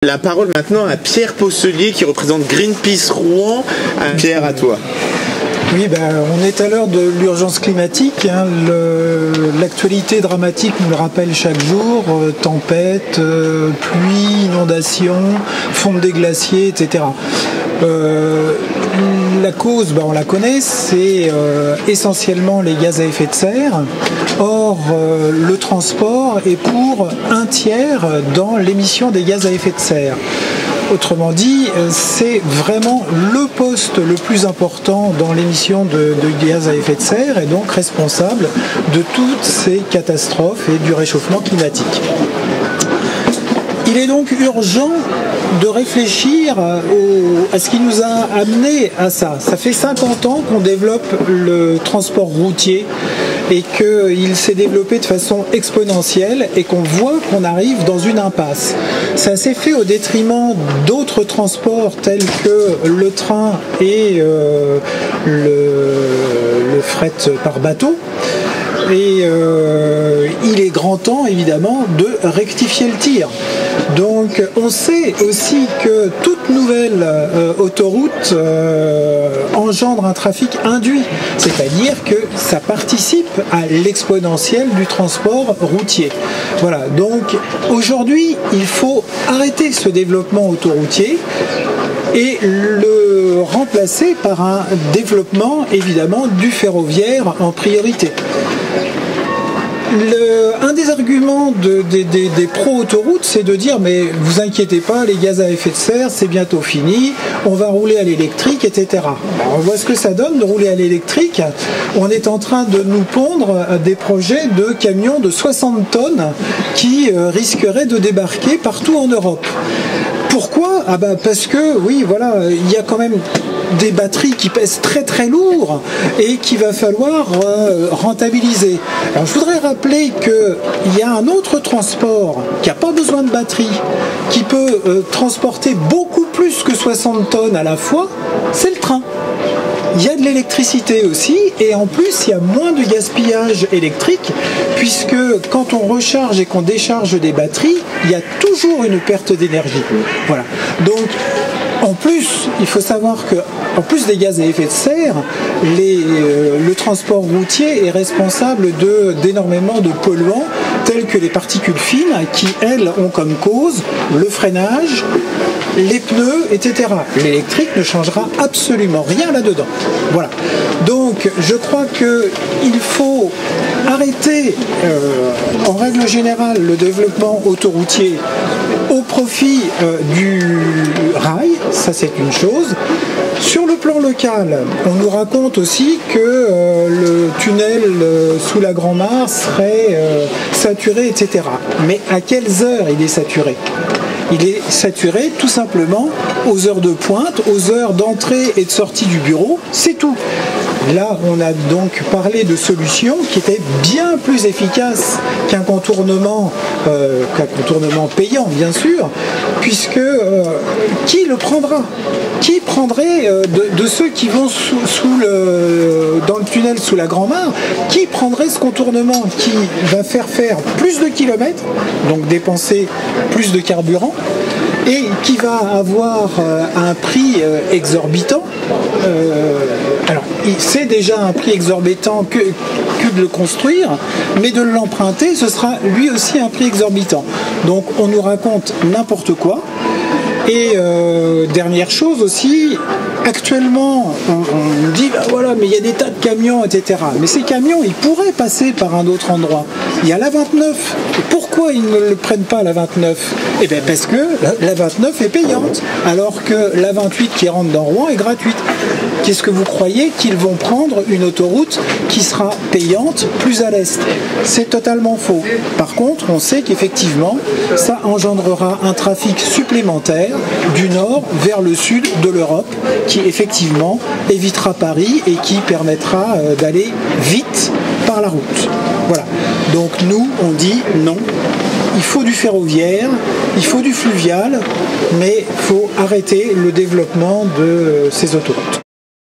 La parole maintenant à Pierre Posselier qui représente Greenpeace Rouen. Pierre, à toi. Oui, on est à l'heure de l'urgence climatique. L'actualité dramatique nous le rappelle chaque jour. Tempêtes, pluie, inondations, fonte des glaciers, etc. La cause, on la connaît, c'est essentiellement les gaz à effet de serre. Or, le transport est pour 1/3 dans l'émission des gaz à effet de serre. Autrement dit, c'est vraiment le poste le plus important dans l'émission de gaz à effet de serre et donc responsable de toutes ces catastrophes et du réchauffement climatique. Il est donc urgent de réfléchir à ce qui nous a amené à ça. Ça fait 50 ans qu'on développe le transport routier et qu'il s'est développé de façon exponentielle et qu'on voit qu'on arrive dans une impasse. Ça s'est fait au détriment d'autres transports tels que le train et le fret par bateau. Et il est grand temps, évidemment, de rectifier le tir. Donc, on sait aussi que toute nouvelle autoroute engendre un trafic induit. C'est-à-dire que ça participe à l'exponentielle du transport routier. Voilà. Donc, aujourd'hui, il faut arrêter ce développement autoroutier et le remplacer par un développement, évidemment, du ferroviaire en priorité. Un des arguments des pro-autoroutes, c'est de dire mais vous inquiétez pas, les gaz à effet de serre, c'est bientôt fini, on va rouler à l'électrique, etc. On voit ce que ça donne de rouler à l'électrique. On est en train de nous pondre des projets de camions de 60 tonnes qui risqueraient de débarquer partout en Europe. Pourquoi ? Parce que, oui, voilà, il y a quand même des batteries qui pèsent très très lourd et qu'il va falloir rentabiliser. Alors je voudrais rappeler qu'il y a un autre transport qui n'a pas besoin de batterie, qui peut transporter beaucoup plus que 60 tonnes à la fois, c'est le train. Il y a de l'électricité aussi et en plus il y a moins de gaspillage électrique puisque quand on recharge et qu'on décharge des batteries, il y a toujours une perte d'énergie. Voilà. Donc en plus, il faut savoir que en plus des gaz à effet de serre, le transport routier est responsable d'énormément de polluants tels que les particules fines qui, elles, ont comme cause le freinage, les pneus, etc. L'électrique ne changera absolument rien là-dedans. Voilà. Donc, je crois qu'il faut arrêter, en règle générale, le développement autoroutier au profit du rail, ça c'est une chose. Sur le plan local, on nous raconte aussi que le tunnel sous la Grand-Mare serait saturé, etc. Mais à quelles heures il est saturé ? Il est saturé tout simplement aux heures de pointe, aux heures d'entrée et de sortie du bureau, c'est tout. Là, on a donc parlé de solutions qui étaient bien plus efficaces qu'un contournement payant, bien sûr, puisque qui le prendra ? Qui prendrait de ceux qui vont dans le tunnel sous la Grand-Mare, qui prendrait ce contournement qui va faire plus de kilomètres, donc dépenser plus de carburant, et qui va avoir un prix exorbitant. Alors, c'est déjà un prix exorbitant que de le construire, mais de l'emprunter, ce sera lui aussi un prix exorbitant. Donc, on nous raconte n'importe quoi. Et dernière chose aussi, actuellement, on dit voilà, mais il y a des tas de camions, etc. Mais ces camions, ils pourraient passer par un autre endroit. Il y a la 29. Et pourquoi ils ne le prennent pas, la 29 ? Eh bien, parce que la 29 est payante, alors que la 28 qui rentre dans Rouen est gratuite. Qu'est-ce que vous croyez qu'ils vont prendre une autoroute qui sera payante plus à l'est ? C'est totalement faux. Par contre, on sait qu'effectivement, ça engendrera un trafic supplémentaire du nord vers le sud de l'Europe qui effectivement évitera Paris et qui permettra d'aller vite par la route. Voilà. Donc nous, on dit non. Il faut du ferroviaire, il faut du fluvial, mais il faut arrêter le développement de ces autoroutes.